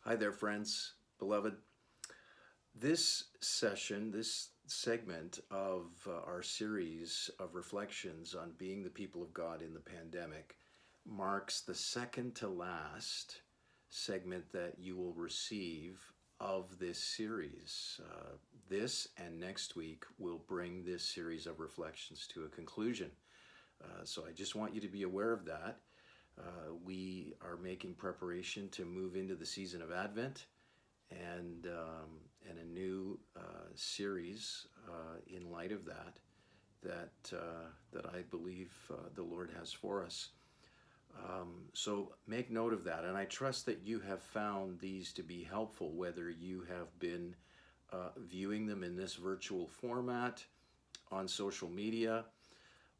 Hi there, friends, beloved. This session, this segment of our series of reflections on being the people of God in the pandemic marks the second to last segment that you will receive of this series. This and next week will bring this series of reflections to a conclusion. So I just want you to be aware of that. We are making preparation to move into the season of Advent and a new series in light of that I believe the Lord has for us. So make note of that, and I trust that you have found these to be helpful, whether you have been viewing them in this virtual format on social media,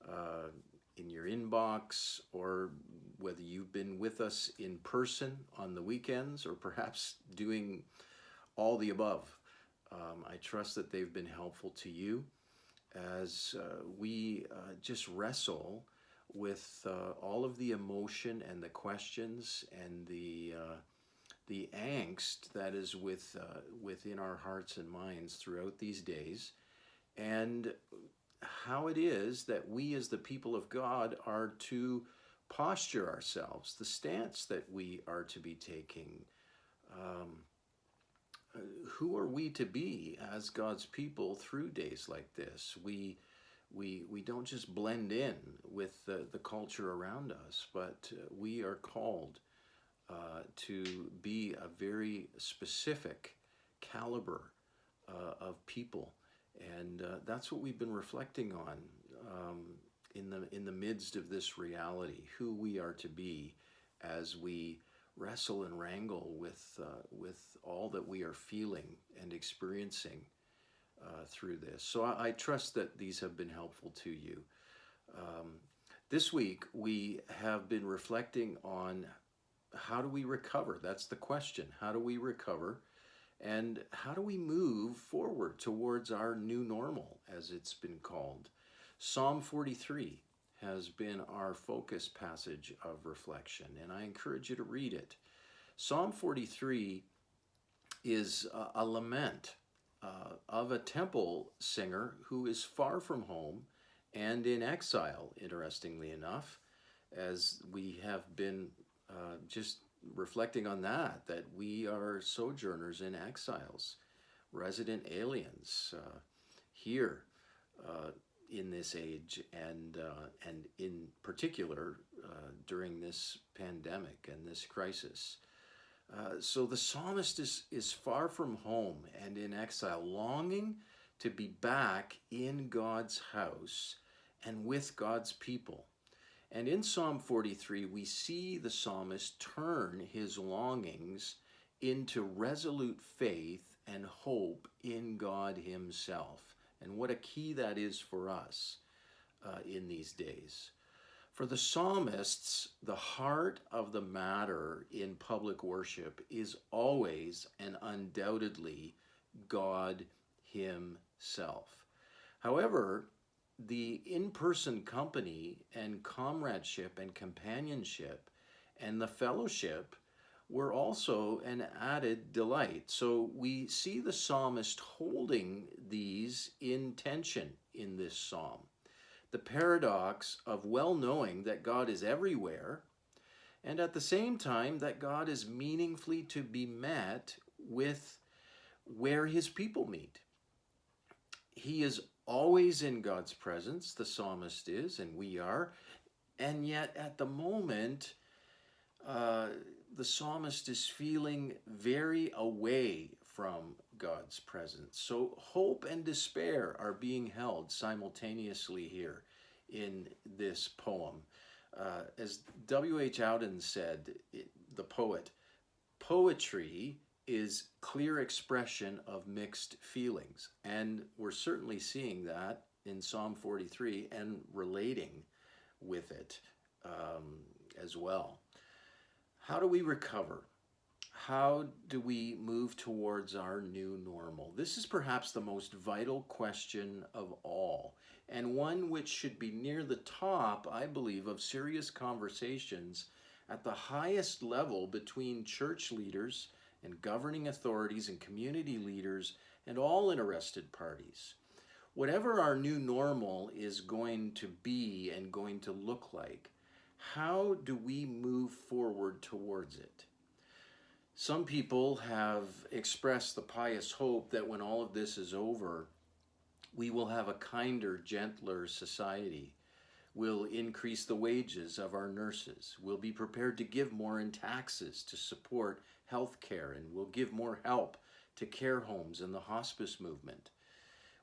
uh, in your inbox, or whether you've been with us in person on the weekends, or perhaps doing all the above. I trust that they've been helpful to you as we just wrestle with all of the emotion and the questions and the angst that is within our hearts and minds throughout these days, and how it is that we as the people of God are to posture ourselves, the stance that we are to be taking. Um, who are we to be as God's people through days like this? We don't just blend in with the culture around us, but we are called to be a very specific caliber of people, and that's what we've been reflecting on in the midst of this reality. Who we are to be as we wrestle and wrangle with all that we are feeling and experiencing through this. So I trust that these have been helpful to you. Um, this week we have been reflecting on how do we recover? That's the question. How do we recover? And how do we move forward towards our new normal, as it's been called? Psalm 43 has been our focus passage of reflection, and I encourage you to read it. Psalm 43 is a lament of a temple singer who is far from home and in exile, interestingly enough, as we have been just reflecting on that we are sojourners and exiles, resident aliens here in this age, and in particular during this pandemic and this crisis. So the psalmist is far from home and in exile, longing to be back in God's house and with God's people. And in Psalm 43, we see the psalmist turn his longings into resolute faith and hope in God Himself. And what a key that is for us in these days. For the psalmists, the heart of the matter in public worship is always and undoubtedly God Himself. However, the in-person company and comradeship and companionship and the fellowship were also an added delight. So we see the psalmist holding these in tension in this psalm. The paradox of well knowing that God is everywhere, and at the same time that God is meaningfully to be met with where His people meet. He is always in God's presence, the psalmist is, and we are. And yet, at the moment, uh, the psalmist is feeling very away from God's presence. So, hope and despair are being held simultaneously here in this poem. As W.H. Auden said, the poet, poetry is clear expression of mixed feelings. And we're certainly seeing that in Psalm 43 and relating with it as well. How do we recover? How do we move towards our new normal? This is perhaps the most vital question of all, and one which should be near the top, I believe, of serious conversations at the highest level between church leaders and governing authorities and community leaders and all interested parties. Whatever our new normal is going to be and going to look like, how do we move forward towards it? Some people have expressed the pious hope that when all of this is over, we will have a kinder, gentler society. We'll increase the wages of our nurses. We'll be prepared to give more in taxes to support health care, and we'll give more help to care homes and the hospice movement.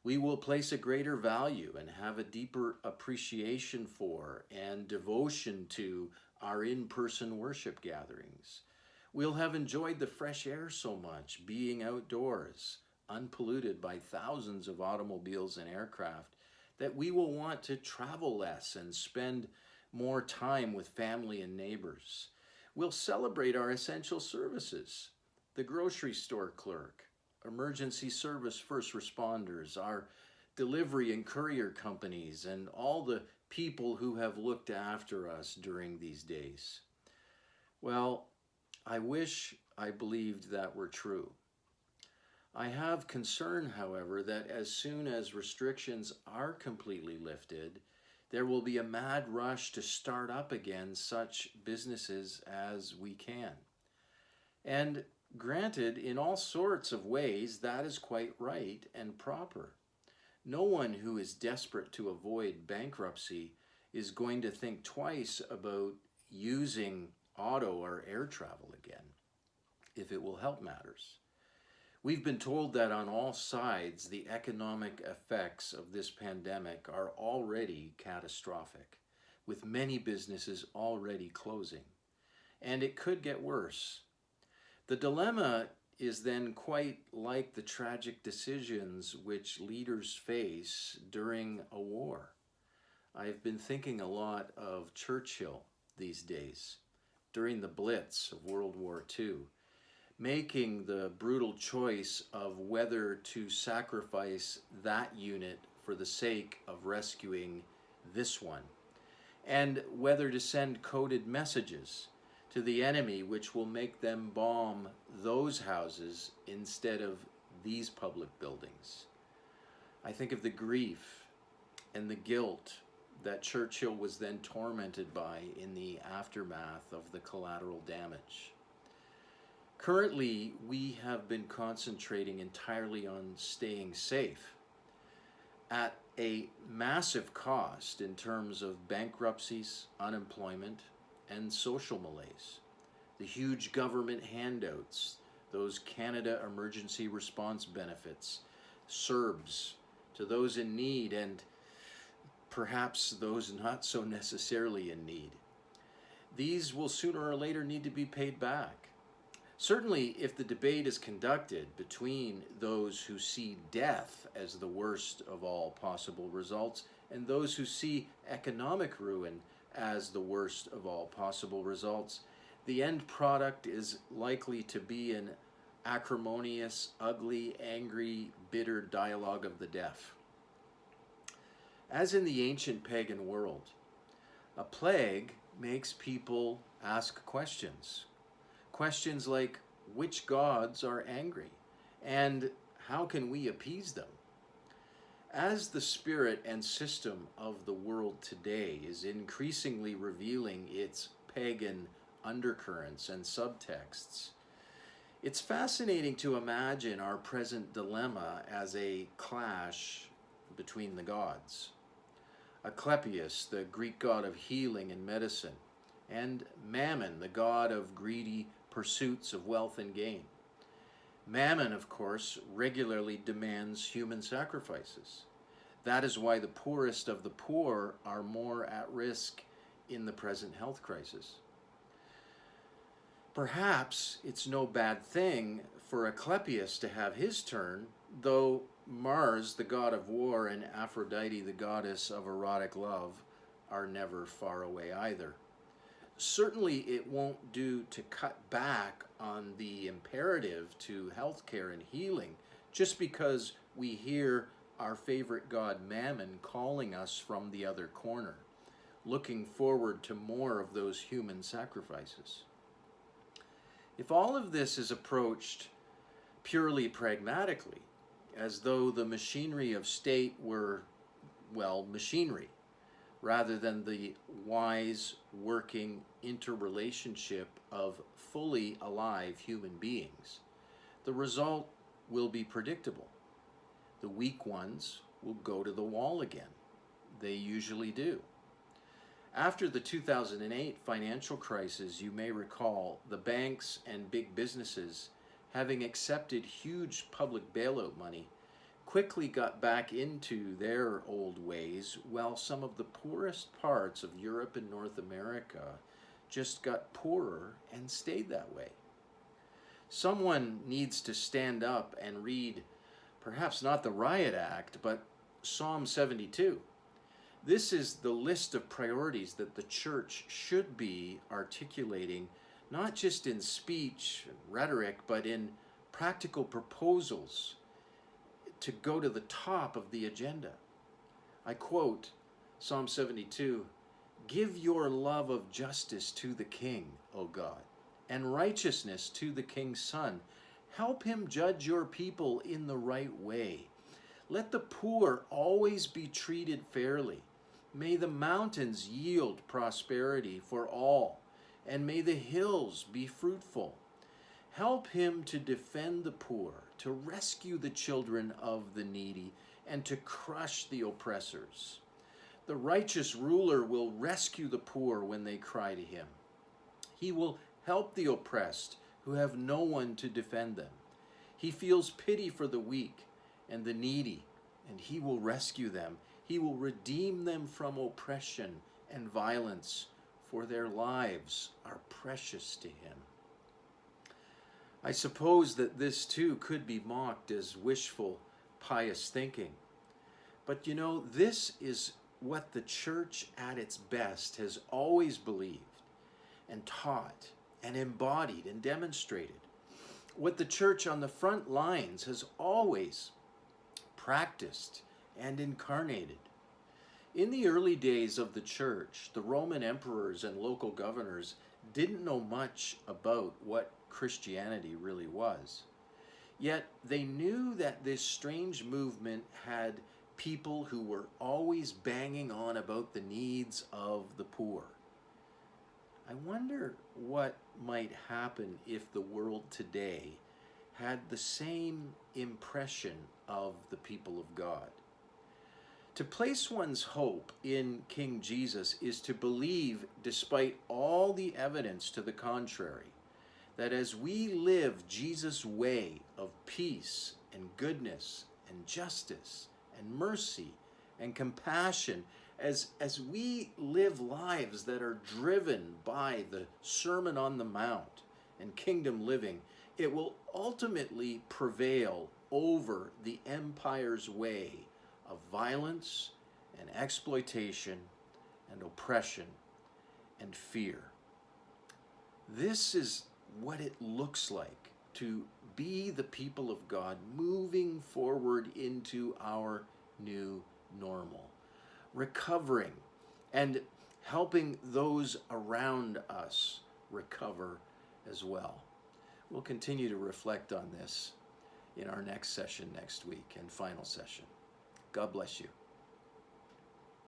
We will place a greater value and have a deeper appreciation for and devotion to our in-person worship gatherings. We'll have enjoyed the fresh air so much, being outdoors, unpolluted by thousands of automobiles and aircraft, that we will want to travel less and spend more time with family and neighbors. We'll celebrate our essential services, the grocery store clerk, emergency service first responders, our delivery and courier companies, and all the people who have looked after us during these days. Well, I wish I believed that were true. I have concern, however, that as soon as restrictions are completely lifted, there will be a mad rush to start up again such businesses as we can. And granted, in all sorts of ways, that is quite right and proper. No one who is desperate to avoid bankruptcy is going to think twice about using auto or air travel again, if it will help matters. We've been told that on all sides, the economic effects of this pandemic are already catastrophic, with many businesses already closing. And it could get worse. The dilemma is then quite like the tragic decisions which leaders face during a war. I've been thinking a lot of Churchill these days, during the Blitz of World War II, making the brutal choice of whether to sacrifice that unit for the sake of rescuing this one, and whether to send coded messages to the enemy which will make them bomb those houses instead of these public buildings. I think of the grief and the guilt that Churchill was then tormented by in the aftermath of the collateral damage. Currently, we have been concentrating entirely on staying safe at a massive cost in terms of bankruptcies, unemployment, and social malaise. The huge government handouts, those Canada Emergency Response Benefits, CERBs, to those in need and perhaps those not so necessarily in need. These will sooner or later need to be paid back. Certainly, if the debate is conducted between those who see death as the worst of all possible results and those who see economic ruin as the worst of all possible results, the end product is likely to be an acrimonious, ugly, angry, bitter dialogue of the deaf. As in the ancient pagan world, a plague makes people ask questions. Questions like, which gods are angry? And how can we appease them? As the spirit and system of the world today is increasingly revealing its pagan undercurrents and subtexts, it's fascinating to imagine our present dilemma as a clash between the gods. Asclepius, the Greek god of healing and medicine, and Mammon, the god of greedy pursuits of wealth and gain. Mammon, of course, regularly demands human sacrifices. That is why the poorest of the poor are more at risk in the present health crisis. Perhaps it's no bad thing for Asclepius to have his turn, though Mars, the god of war, and Aphrodite, the goddess of erotic love, are never far away either. Certainly it won't do to cut back on the imperative to healthcare and healing just because we hear our favorite god Mammon calling us from the other corner, looking forward to more of those human sacrifices. If all of this is approached purely pragmatically, as though the machinery of state were, well, machinery, rather than the wise working interrelationship of fully alive human beings, the result will be predictable. The weak ones will go to the wall again. They usually do. After the 2008 financial crisis, you may recall the banks and big businesses, having accepted huge public bailout money, quickly got back into their old ways, while some of the poorest parts of Europe and North America just got poorer and stayed that way. Someone needs to stand up and read, perhaps not the Riot Act, but Psalm 72. This is the list of priorities that the church should be articulating, not just in speech and rhetoric, but in practical proposals to go to the top of the agenda. I quote Psalm 72, "Give your love of justice to the king, O God, and righteousness to the king's son. Help him judge your people in the right way. Let the poor always be treated fairly. May the mountains yield prosperity for all, and may the hills be fruitful. Help him to defend the poor, to rescue the children of the needy, and to crush the oppressors. The righteous ruler will rescue the poor when they cry to him. He will help the oppressed who have no one to defend them. He feels pity for the weak and the needy, and he will rescue them. He will redeem them from oppression and violence, for their lives are precious to him." I suppose that this too could be mocked as wishful, pious thinking. But you know, this is what the church at its best has always believed and taught and embodied and demonstrated. What the church on the front lines has always practiced and incarnated. In the early days of the church, the Roman emperors and local governors didn't know much about what Christianity really was. Yet they knew that this strange movement had people who were always banging on about the needs of the poor. I wonder what might happen if the world today had the same impression of the people of God. To place one's hope in King Jesus is to believe, despite all the evidence to the contrary, that as we live Jesus' way of peace and goodness and justice and mercy and compassion, as we live lives that are driven by the Sermon on the Mount and kingdom living, it will ultimately prevail over the empire's way of violence and exploitation and oppression and fear. This is what it looks like to be the people of God moving forward into our new normal, recovering and helping those around us recover as well. We'll continue to reflect on this in our next session next week and final session. God bless you.